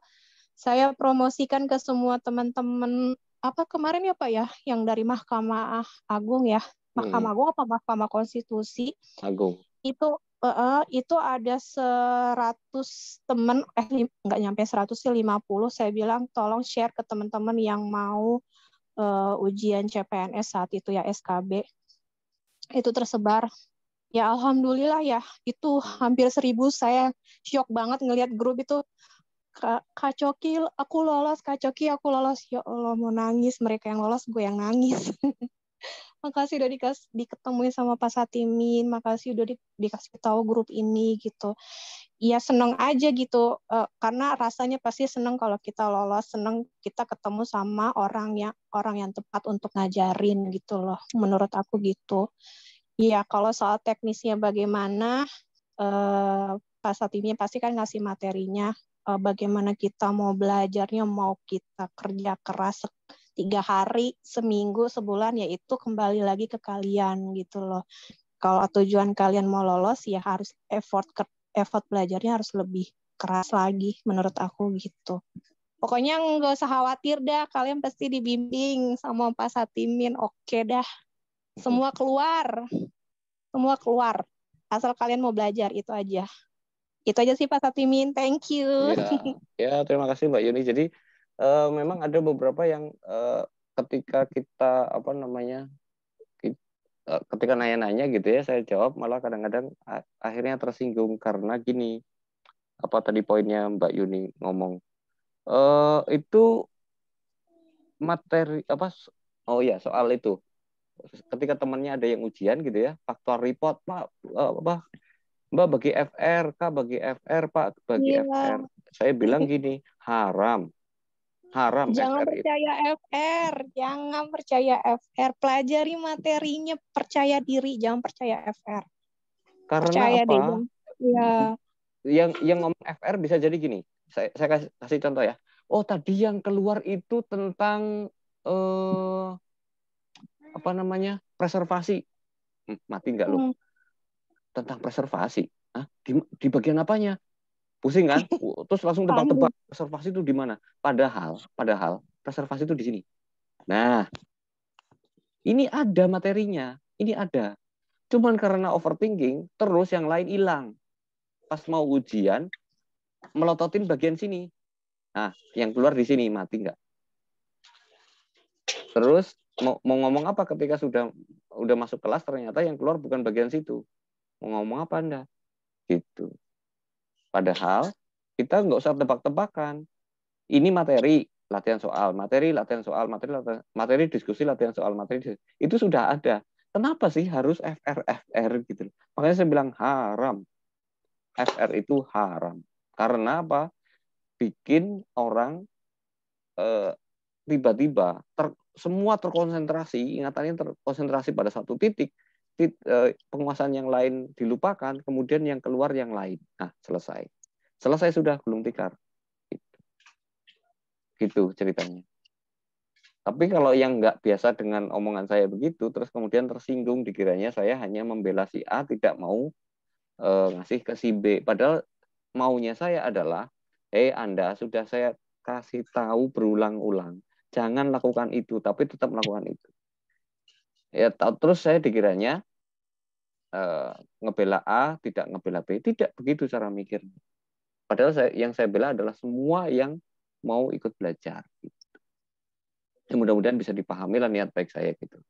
saya promosikan ke semua teman-teman, apa kemarin ya Pak ya, yang dari Mahkamah Agung ya, Mahkamah Agung apa Mahkamah Konstitusi, Agung. Itu ada 100 teman, nggak nyampe 100 sih, 50. Saya bilang tolong share ke teman-teman yang mau ujian CPNS saat itu ya, SKB. Itu tersebar Ya alhamdulillah ya, itu hampir 1.000. Saya shock banget ngelihat grup itu. Kak Coki, aku lolos. Kak Coki, aku lolos. Ya Allah, mau nangis. Mereka yang lolos, gue yang nangis. Makasih udah diketemuin sama Pak Satimin. Makasih udah dikasih tahu grup ini gitu. Ya seneng aja gitu. Karena rasanya pasti seneng kalau kita lolos. Seneng kita ketemu sama orang yang tepat untuk ngajarin gitu loh. Menurut aku gitu. Iya, kalau soal teknisnya bagaimana, Pak Satimin pasti kan ngasih materinya, bagaimana kita mau belajarnya, mau kita kerja keras 3 hari, seminggu, sebulan, ya itu kembali lagi ke kalian gitu loh. Kalau tujuan kalian mau lolos, ya harus effort belajarnya harus lebih keras lagi, menurut aku gitu. Pokoknya nggak usah khawatir dah, kalian pasti dibimbing sama Pak Satimin, oke dah. Semua keluar. Asal kalian mau belajar, itu aja sih Pak Satimin. Thank you. Ya, terima kasih Mbak Yuni. Jadi memang ada beberapa yang ketika kita ketika nanya-nanya gitu ya, saya jawab malah kadang-kadang akhirnya tersinggung karena gini, apa tadi poinnya Mbak Yuni ngomong itu materi apa? Oh ya, soal itu. Ketika temannya ada yang ujian gitu ya, faktor report Pak, Mbak bagi FR, Kak bagi FR, Pak bagi FR. Saya bilang gini, haram Jangan FR percaya itu. Jangan percaya FR. Pelajari materinya, percaya diri, jangan percaya FR. Karena percaya apa? Deh, ya. Yang ngomong FR bisa jadi gini. Saya kasih contoh ya. Oh, tadi yang keluar itu tentang preservasi. Mati nggak lo? Tentang preservasi. Hah? Di bagian apanya? Pusing kan? Terus langsung tebak-tebak preservasi itu di mana? Padahal preservasi itu di sini. Nah, ini ada materinya, ini ada. Cuman karena overthinking, terus yang lain hilang. Pas mau ujian, melototin bagian sini. Nah, yang keluar di sini, mati nggak? Terus mau ngomong apa ketika udah masuk kelas, ternyata yang keluar bukan bagian situ. Mau ngomong apa Anda? Gitu. Padahal kita nggak usah tebak-tebakan. Ini materi, latihan soal, materi, latihan soal, materi, diskusi, latihan soal, materi. Itu sudah ada. Kenapa sih harus FR gitu? Makanya saya bilang haram. FR itu haram. Karena apa? Bikin orang tiba-tiba semua terkonsentrasi, ingatannya terkonsentrasi pada satu titik, penguasaan yang lain dilupakan, kemudian yang keluar yang lain. Nah, selesai sudah gulung tikar. Gitu ceritanya. Tapi kalau yang nggak biasa dengan omongan saya begitu, terus kemudian tersinggung, dikiranya saya hanya membela si A, tidak mau ngasih ke si B. Padahal maunya saya adalah, Anda sudah saya kasih tahu berulang-ulang, jangan lakukan itu, tapi tetap melakukan itu. Ya, terus saya dikiranya ngebela A, tidak ngebela B. Tidak begitu cara mikir. Padahal yang saya bela adalah semua yang mau ikut belajar. Ya, mudah-mudahan bisa dipahami lah niat baik saya gitu.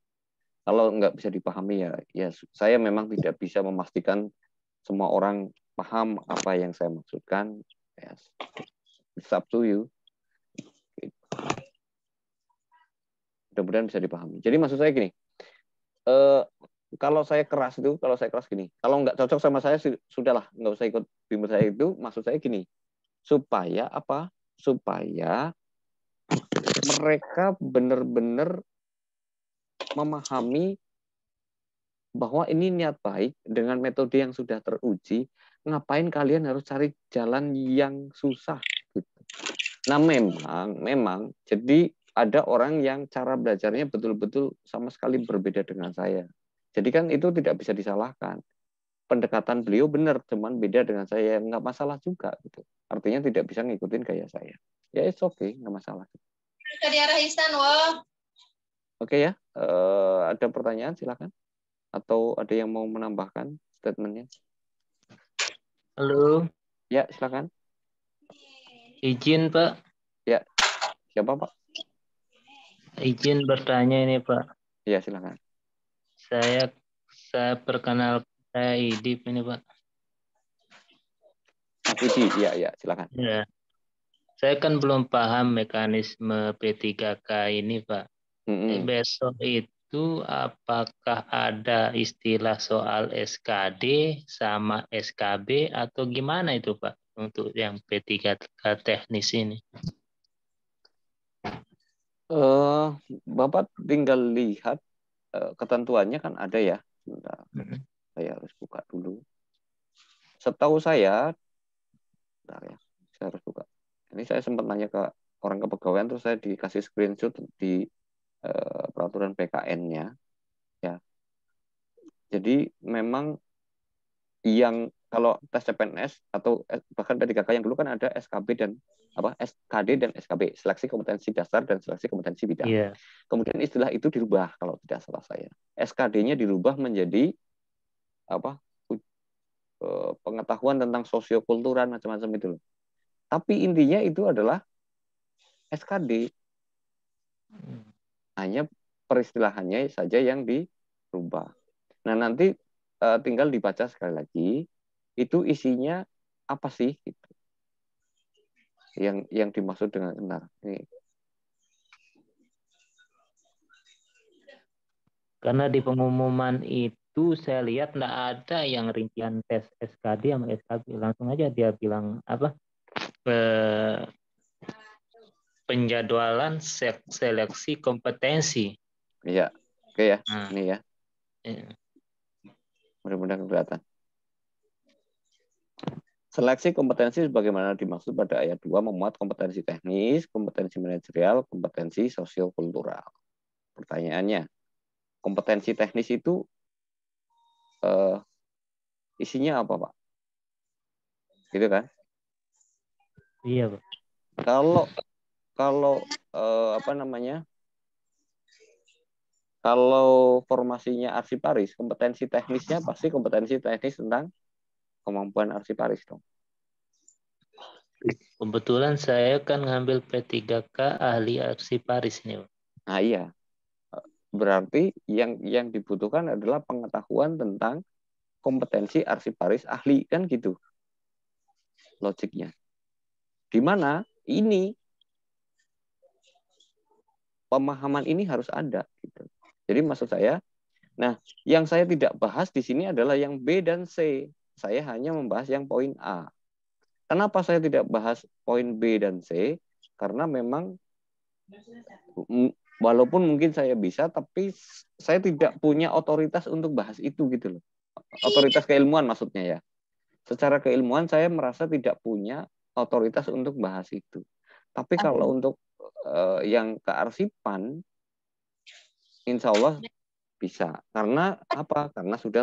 Kalau nggak bisa dipahami ya saya memang tidak bisa memastikan semua orang paham apa yang saya maksudkan. Yes. It's up to you. Mudah-mudahan bisa dipahami. Jadi maksud saya gini, kalau saya keras gini, kalau nggak cocok sama saya sudahlah, nggak usah ikut bimbel saya itu. Maksud saya gini, supaya apa? Supaya mereka benar-benar memahami bahwa ini niat baik dengan metode yang sudah teruji. Ngapain kalian harus cari jalan yang susah? Gitu. Nah, memang jadi ada orang yang cara belajarnya betul-betul sama sekali berbeda dengan saya. Jadi kan itu tidak bisa disalahkan. Pendekatan beliau benar, cuman beda dengan saya, nggak masalah juga gitu. Artinya tidak bisa ngikutin gaya saya. Ya it's okay, nggak masalah. Oke ya, ada pertanyaan silakan. Atau ada yang mau menambahkan statementnya? Halo. Ya, silakan. Izin, Pak. Ya, siapa Pak? Izin bertanya ini, Pak. Ya, silakan. Saya perkenalkan Saya Idip ini Pak. Mas Idi, iya, silakan. Ya. Saya kan belum paham mekanisme P3K ini Pak. Besok itu apakah ada istilah soal SKD sama SKB atau gimana itu Pak untuk yang P3K teknis ini? Bapak tinggal lihat ketentuannya kan ada ya. Sebentar, saya harus buka dulu. Setahu saya, bentar ya, saya harus buka. Ini saya sempat nanya ke orang kepegawaian, terus saya dikasih screenshot di peraturan PKN-nya. Ya, jadi memang yang kalau tes CPNS atau bahkan P3K yang dulu kan ada SKB dan SKD dan SKB, seleksi kompetensi dasar dan seleksi kompetensi bidang. Yeah. Kemudian istilah itu dirubah kalau tidak salah saya. SKD-nya dirubah menjadi pengetahuan tentang sosiokultural macam-macam itu. Tapi intinya itu adalah SKD. Hanya peristilahannya saja yang dirubah. Nah, nanti tinggal dibaca sekali lagi, itu isinya apa sih gitu. Yang dimaksud dengan benar. Ini. Karena di pengumuman itu saya lihat nggak ada yang rincian tes SKD sama SKB. Langsung aja dia bilang penjadwalan seleksi kompetensi. Iya, oke ya. Ini ya. Mudah-mudahan kelihatan. Seleksi kompetensi sebagaimana dimaksud pada ayat 2 memuat kompetensi teknis, kompetensi manajerial, kompetensi sosiokultural. Pertanyaannya, kompetensi teknis itu isinya apa, Pak? Gitu kan? Iya, Pak. Kalau kalau formasinya arsiparis, kompetensi teknisnya pasti kompetensi teknis tentang kemampuan arsiparis dong. Kebetulan saya kan ngambil P3K ahli arsiparis nih. Nah iya, berarti yang dibutuhkan adalah pengetahuan tentang kompetensi arsiparis ahli, kan gitu logiknya. Di mana ini pemahaman ini harus ada gitu. Jadi maksud saya, nah yang saya tidak bahas di sini adalah yang B dan C. Saya hanya membahas yang poin A. Kenapa saya tidak bahas poin B dan C? Karena memang walaupun mungkin saya bisa, tapi saya tidak punya otoritas untuk bahas itu gitu loh. Otoritas keilmuan maksudnya ya. Secara keilmuan saya merasa tidak punya otoritas untuk bahas itu. Tapi kalau untuk yang kearsipan, insya Allah bisa. Karena apa? Karena sudah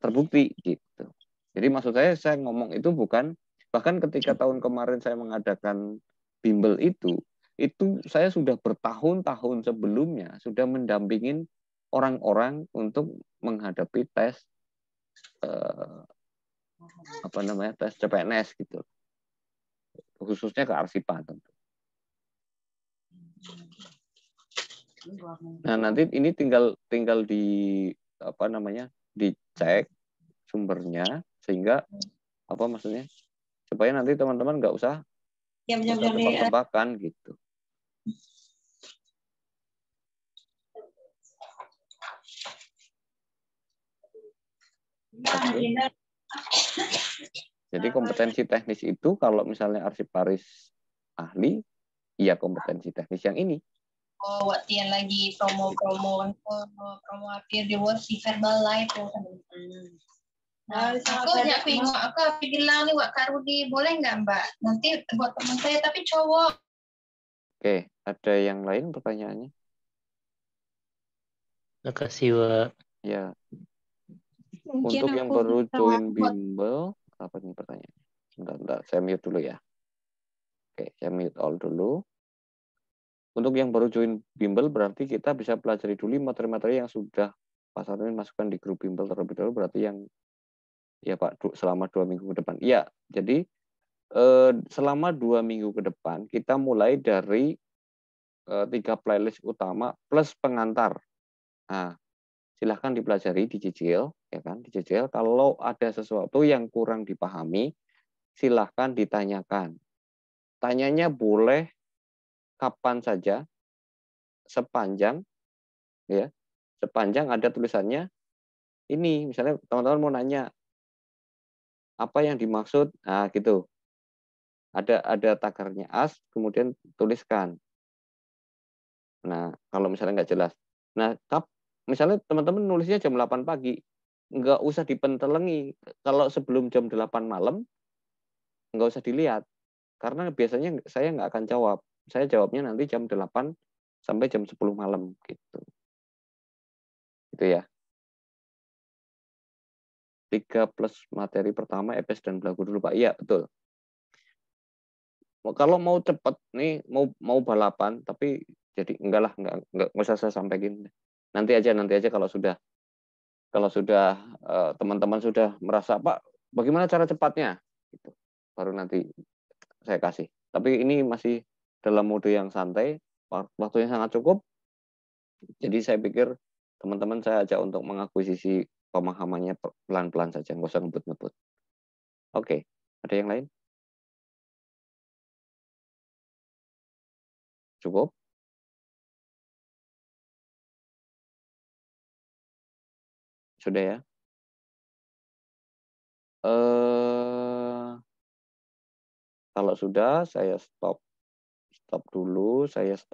terbukti gitu. Jadi maksud saya ngomong itu bukan, bahkan ketika tahun kemarin saya mengadakan bimbel itu saya sudah bertahun-tahun sebelumnya sudah mendampingin orang-orang untuk menghadapi tes tes CPNS gitu, khususnya kearsipan tentu. Nah nanti ini tinggal dicek sumbernya sehingga maksudnya supaya nanti teman-teman nggak usah tebak-tebakan gitu. Okay. Jadi kompetensi teknis itu kalau misalnya arsiparis ahli, iya kompetensi teknis yang ini. Oh, waktu yang lagi promo appear di World Verbal itu. Nah, aku bilang nih Wak Karudi, boleh nggak Mbak? Nanti buat teman saya tapi cowok. Oke, ada yang lain pertanyaannya? Terima kasih, Wak. Ya. Mungkin untuk yang baru join bimbel, apa nih pertanyaannya? Bentar, saya mute dulu ya. Oke, saya mute all dulu. Untuk yang baru join bimbel berarti kita bisa pelajari dulu materi-materi yang sudah Pak Sarwin masukkan di grup bimbel terlebih dahulu, berarti yang ya Pak selama 2 minggu ke depan. Iya, jadi selama 2 minggu ke depan kita mulai dari 3 playlist utama plus pengantar. Nah, silahkan dipelajari, dicicil. ya kan, dijajal. Kalau ada sesuatu yang kurang dipahami, silahkan ditanyakan. Tanyanya boleh kapan saja, sepanjang ada tulisannya ini, misalnya teman-teman mau nanya apa yang dimaksud, nah gitu. Ada tagarnya as, kemudian tuliskan. Nah, kalau misalnya nggak jelas. Nah, misalnya teman-teman nulisnya jam 8 pagi, nggak usah dipentelengi. Kalau sebelum jam 8 malam, nggak usah dilihat. Karena biasanya saya nggak akan jawab. Saya jawabnya nanti jam 8 sampai jam 10 malam. Gitu. Itu ya. 3 plus materi pertama, EPS dan belagu dulu, Pak. Iya, betul. Kalau mau cepat nih, mau balapan, tapi jadi enggak usah saya sampaikan. Nanti aja kalau sudah teman-teman sudah merasa, Pak, bagaimana cara cepatnya? Gitu. Baru nanti saya kasih. Tapi ini masih dalam mode yang santai, waktunya sangat cukup. Jadi saya pikir teman-teman saya ajak untuk mengakuisisi pemahamannya pelan-pelan saja, nggak usah ngebut-ngebut. Oke, ada yang lain? Cukup? Sudah ya? Kalau sudah, saya stop dulu, saya stop.